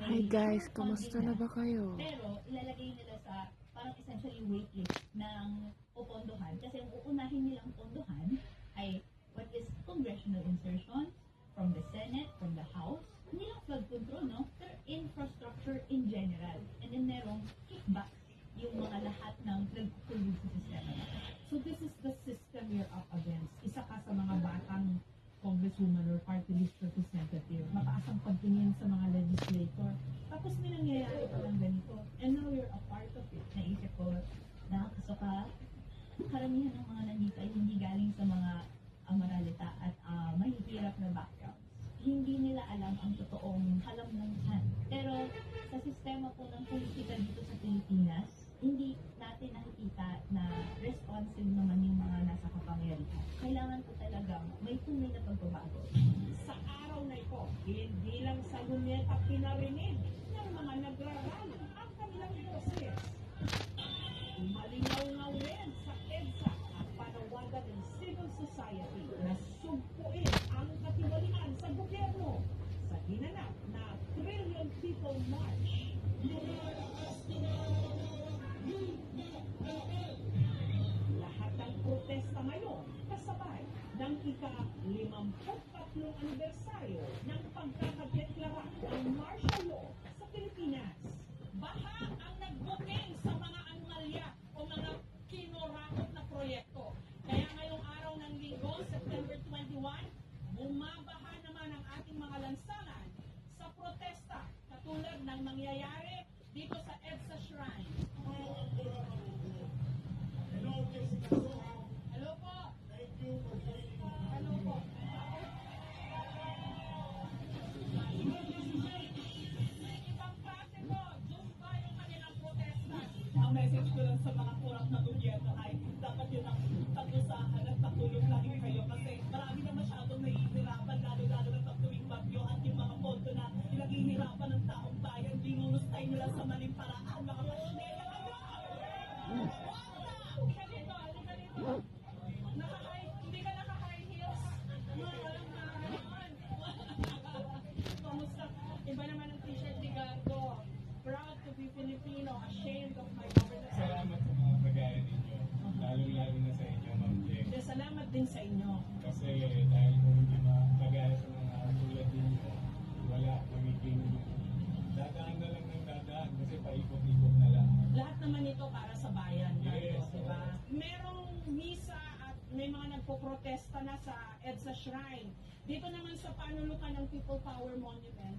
Hi guys, kamusta na ba kayo? Pero ilalagay nila sa parang essentially waitlist ng popondohan kasi ang uunahin nilang pondohan ay what is congressional insertion from the Senate, from the House, hindi lang flood control, no? Pero infrastructure in general. And then merong kickback yung mga lahat ng nag-produce sa sistema. So this is the system you're up against. Isa ka sa mga batang congresswoman or party list representative, mataas ang pagtingin sa mga legislator. Tapos may nangyayari pa lang ganito. And now you're a part of it. Naisip ko, nakakasuka, karamihan ng mga nandito ay hindi galing sa mga maralita at mahihirap na backgrounds. Hindi nila alam ang totoong kalamlangan. Pero sa sistema po ng politika dito sa Pilipinas, hindi natin nakikita na responsive naman yung mga nasa kapangyarihan. Kailangan po talagang may tunay na pagbabago. Sa araw na ito, hindi lang sa luneta pinarinig ng mga nagrarally ang kanilang boses. Malinaw-ngaw rin sa EDSA ang panawagan ng civil society na sugpuin ang katiwalian sa gobyerno sa ginanap na Trillion People March. Lahat ng protesta ngayon kasabay ng ika-53 anibersaryo ng pagkakadeklara ng martial law sa Pilipinas. Baha ang nagbuking sa mga anomalya o mga kinorakot na proyekto. Kaya ngayong araw ng Linggo, September 21, bumabaha naman ang ating mga lansangan sa protesta katulad ng nangyayari dito sa EDSA Shrine. Hello po. Hello po. Ibang klase po. Diyos ba yung kanilang protesta? Ang message ko lang sa mga kurap na gobyerno ay dapat yun ang pag-usahan at patulong lagi kayo kasi marami na masyadong nahihirapan lalo-lalo na pag tuwing bagyo at yung mga pondo na pinaghihirapan ng taong bayan binunustay nila sa maling paraan mga pasinela kayo! Halika dito, halika dito. Hindi ka naka-high heels. Walang naman. Kamusta? Iba naman ang t-shirt ni Gardo. Proud to be Filipino, ashamed of my government. Salamat sa mga pag-aaral ninyo. Lalo-lalo na sa inyo, Ma'am Jeng. Salamat din sa inyo. Kasi dahil kung hindi mapag-aaral sa mga tulad ninyo, wala magiging dadaan na lang ng dadaan kasi paikot-ikot na lang. Lahat naman ito para sa bayan. Yes, Diba? Merong misa at may mga nagpo-protesta na sa EDSA Shrine. Dito naman sa panulukan ng People Power Monument,